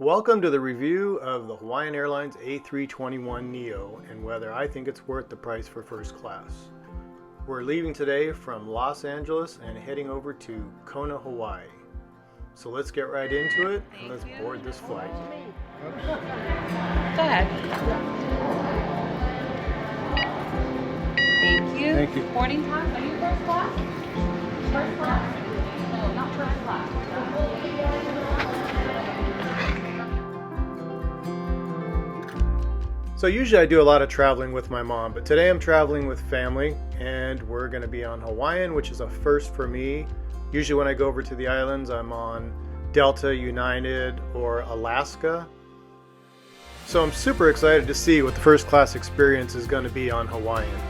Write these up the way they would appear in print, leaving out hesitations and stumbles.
Welcome to the review of the Hawaiian Airlines A321neo and whether I think it's worth the price for first class. We're leaving today from Los Angeles and heading over to Kona, Hawaii. So let's get right into it and let's board this flight. Go ahead. Thank you. Thank you. Boarding time. Are you first class? First class? No, not first class. So usually I do a lot of traveling with my mom, but today I'm traveling with family and we're going to be on Hawaiian, which is a first for me. Usually when I go over to the islands, I'm on Delta, United, or Alaska. So I'm super excited to see what the first class experience is going to be on Hawaiian.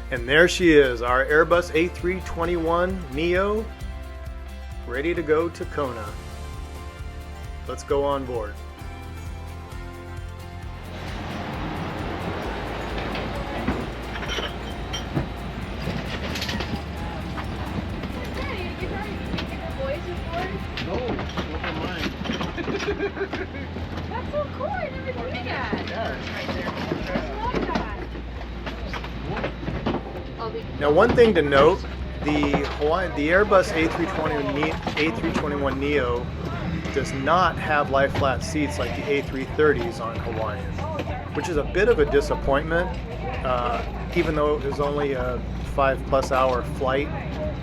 And there she is, our Airbus A321neo, ready to go to Kona. Let's go on board. No, never mind. That's so cool. I never knew that. Yeah, it's right there. I love that. Now one thing to note, the Airbus A321neo does not have lie flat seats like the A330s on Hawaiian, which is a bit of a disappointment. Even though it was only a 5+ hour flight,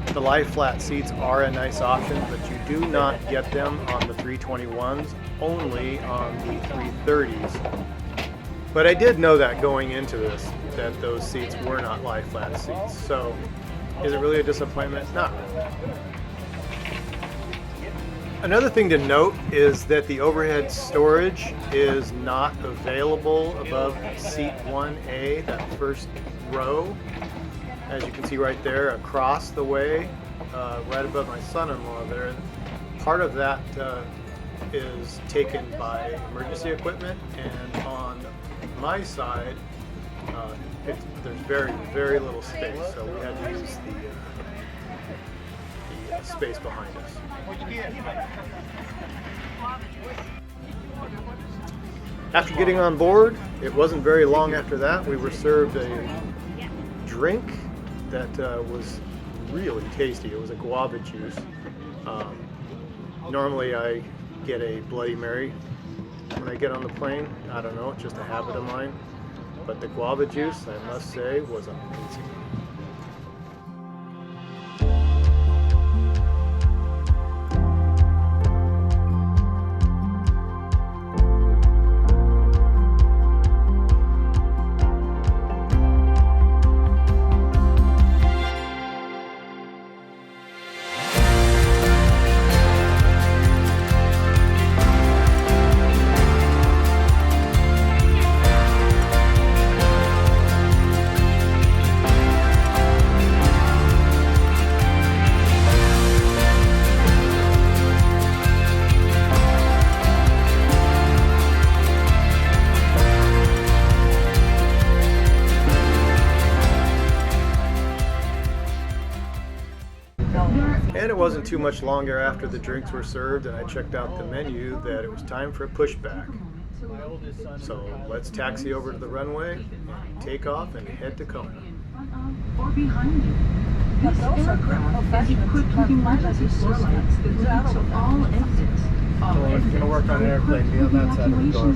the lie flat seats are a nice option, but you do not get them on the 321s, only on the 330s. But I did know that going into this, that those seats were not lie flat seats. So is it really a disappointment? Not really. Another thing to note is that the overhead storage is not available above seat 1A, that first row. As you can see right there across the way, right above my son-in-law there. Part of that is taken by emergency equipment, and on my side, there's very little space, so we had to use the space behind us. After getting on board, it wasn't very long after that, we were served a drink that was really tasty. It was a guava juice. Normally I get a Bloody Mary when I get on the plane. I don't know, it's just a habit of mine. But the guava juice, I must say, was amazing. And it wasn't too much longer after the drinks were served and I checked out the menu that it was time for a pushback. So let's taxi over to the runway, take off, and head to Kona. Or behind you. This aircraft is equipped with emergency door lights that lead to all exits. All if you're gonna work on an airplane, be on that side of the door.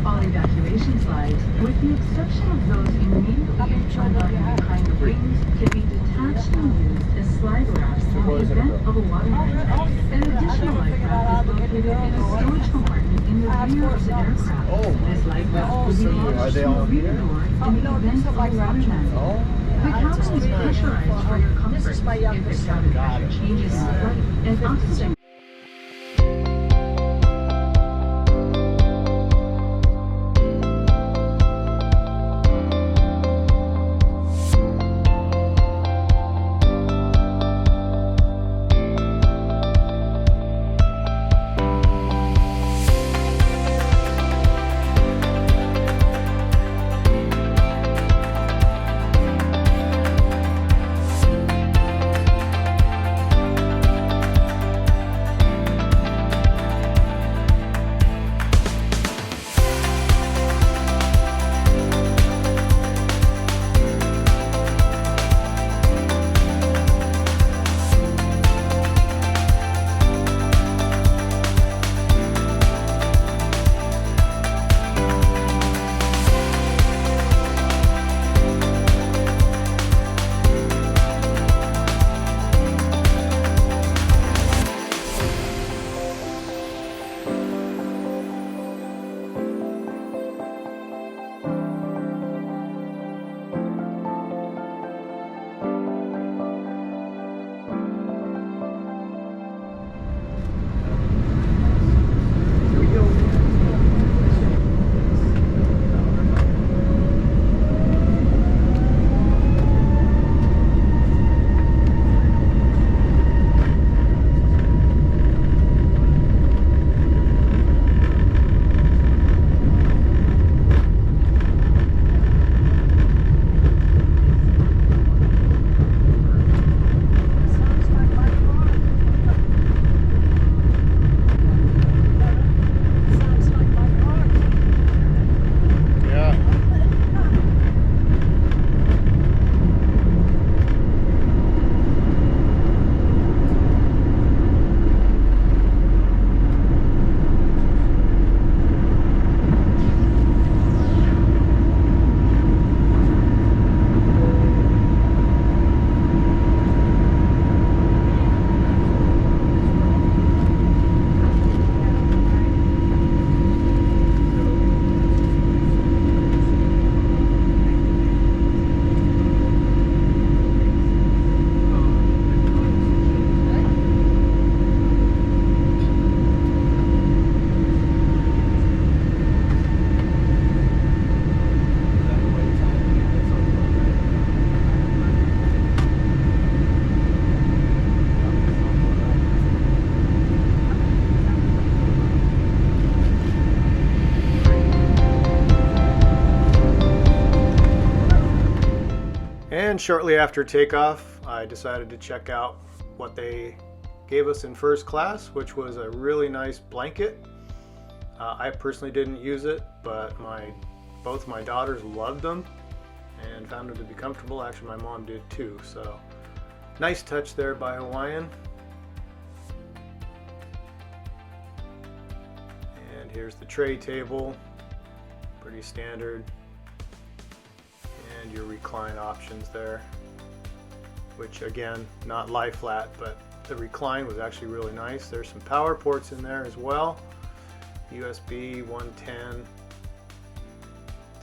All evacuation slides, with the exception of those immediately in front of and behind the wings, can be detached and used as slide racks in the event of a water main. An additional life raft is located in a storage compartment in the rear of the aircraft. This life raft will be launched through the rear door in the event of a water main. The cabin is pressurized for your comfort. If the cabin pressure changes in flight, an oxygen And shortly after takeoff, I decided to check out what they gave us in first class, which was a really nice blanket. I personally didn't use it, but both my daughters loved them and found them to be comfortable. Actually, my mom did too. So nice touch there by Hawaiian. And here's the tray table, pretty standard. And your recline options there, which again, not lie flat, but the recline was actually really nice. There's some power ports in there as well. USB 110.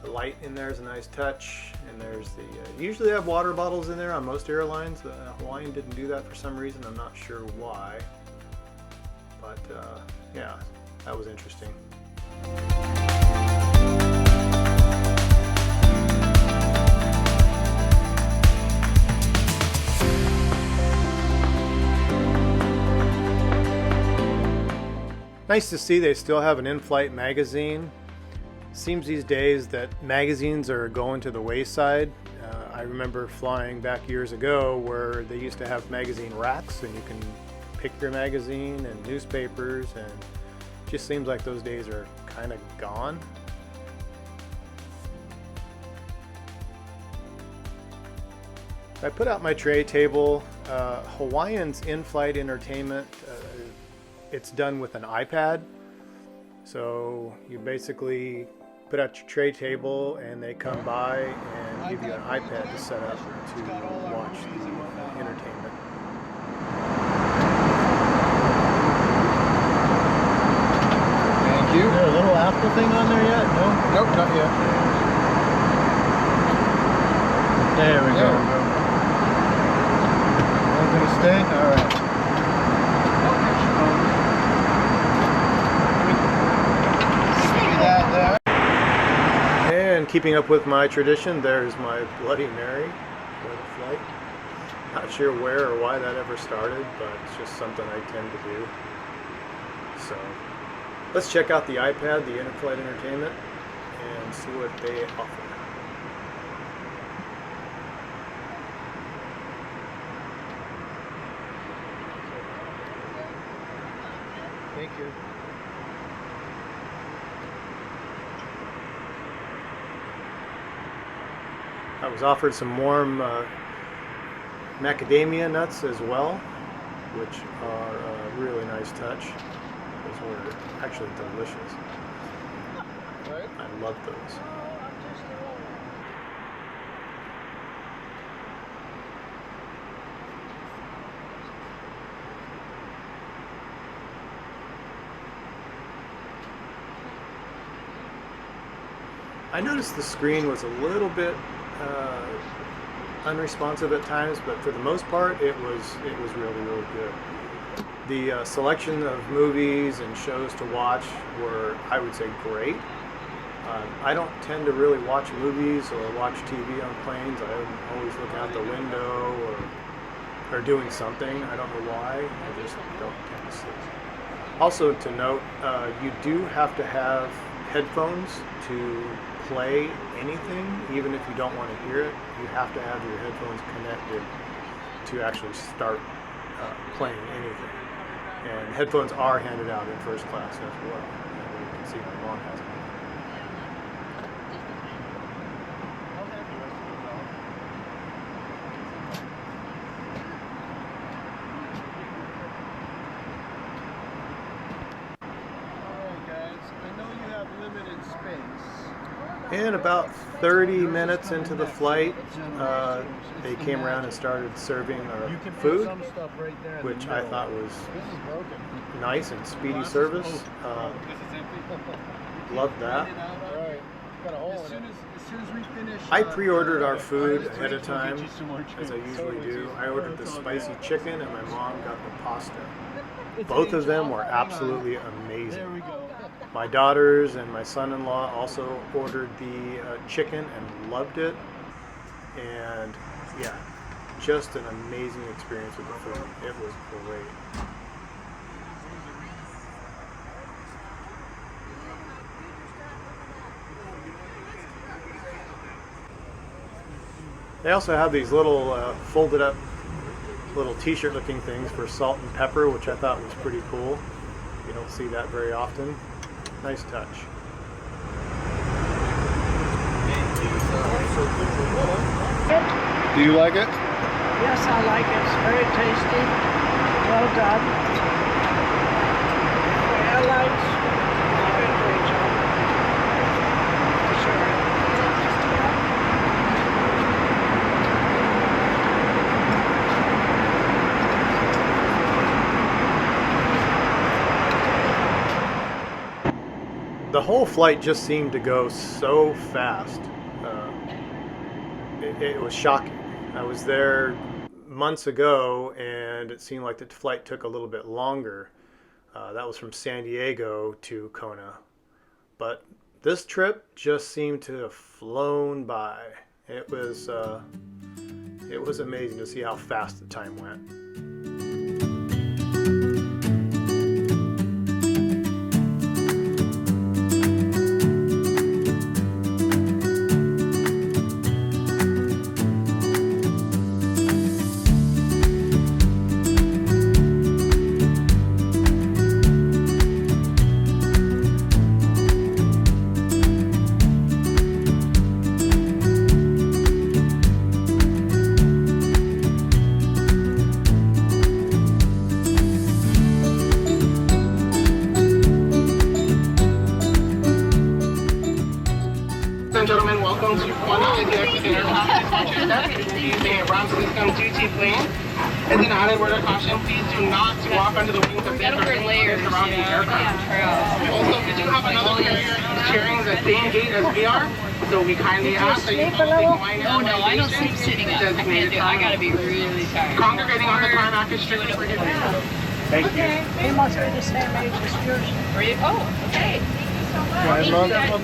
The light in there is a nice touch, and there's the usually they have water bottles in there on most airlines. Hawaiian didn't do that for some reason. I'm not sure why, but yeah, that was interesting. Nice to see they still have an in-flight magazine. Seems these days that magazines are going to the wayside. I remember flying back years ago where they used to have magazine racks and you can pick your magazine and newspapers, and it just seems like those days are kind of gone. I put out my tray table. Hawaiian's in-flight entertainment, it's done with an iPad. So you basically put out your tray table and they come by and give you an iPad to set up to watch the entertainment. Thank you. Is there a little Apple thing on there yet? No? Nope, not yet. There we go. I'm gonna stay? Alright. And keeping up with my tradition, there's my Bloody Mary for the flight. Not sure where or why that ever started, but it's just something I tend to do. So let's check out the iPad, the in-flight entertainment, and see what they offer. Thank you. I was offered some warm macadamia nuts as well, which are a really nice touch. Those were actually delicious. I love those. I noticed the screen was a little bit unresponsive at times, but for the most part it was really good. The selection of movies and shows to watch were, I would say, great. I don't tend to really watch movies or watch TV on planes. I always look out the window or doing something. I don't know why. I just don't tend to sleep. Also to note, you do have to have headphones to play anything. Even if you don't want to hear it, you have to have your headphones connected to actually start playing anything. And headphones are handed out in first class as well. And you can see my mom has them. And about 30 minutes into the flight, they came around and started serving our food, which I thought was nice and speedy service. Loved that. I pre-ordered our food ahead of time, as I usually do. I ordered the spicy chicken and my mom got the pasta. Both of them were absolutely amazing. My daughters and my son-in-law also ordered the chicken and loved it. And yeah, just an amazing experience with the food. It was great. They also have these little folded up little t-shirt looking things for salt and pepper, which I thought was pretty cool. You don't see that very often. Nice touch. Do you like it? Yes, I like it. It's very tasty. Well done. For airlines, you did a great job. Sure. The whole flight just seemed to go so fast. It was shocking. I was there months ago and it seemed like the flight took a little bit longer. That was from San Diego to Kona. But this trip just seemed to have flown by. It was amazing to see how fast the time went. Ladies and gentlemen, welcome to Kona. If you're exiting aircraft, please watch your step. If you're using a ground system GT plane, as an added word of caution, please do not walk under the wings of the surrounding aircraft. Also, we do have another carrier sharing the same gate as we are, so we kindly ask that you follow the Hawaiian Airlines. No, I don't sleep sitting up. I can't do it. I gotta be really tired. Congregating on the tarmac is strictly prohibited. Thank you. Okay, we must be the same age as yours. Are you? Oh, okay. Guys, Mom? Mom,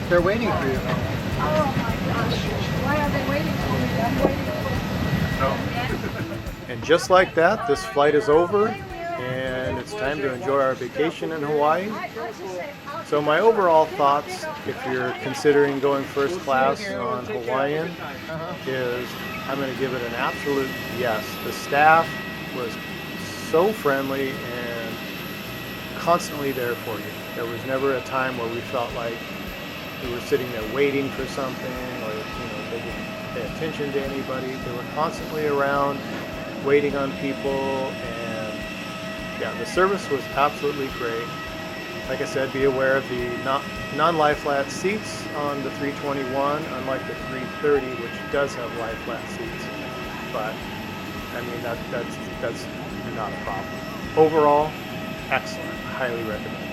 they're waiting for you. Oh my gosh. Why are they waiting for me? I'm waiting for them. And just like that, this flight is over and it's time to enjoy our vacation in Hawaii. So my overall thoughts, if you're considering going first class on Hawaiian, is I'm going to give it an absolute yes. The staff was so friendly and constantly there for you. There was never a time where we felt like we were sitting there waiting for something, or they didn't pay attention to anybody. They were constantly around, waiting on people, and yeah, the service was absolutely great. Like I said, be aware of the non-lie flat seats on the 321, unlike the 330, which does have lie flat seats. But I mean that's not a problem. Overall, excellent. Highly recommend.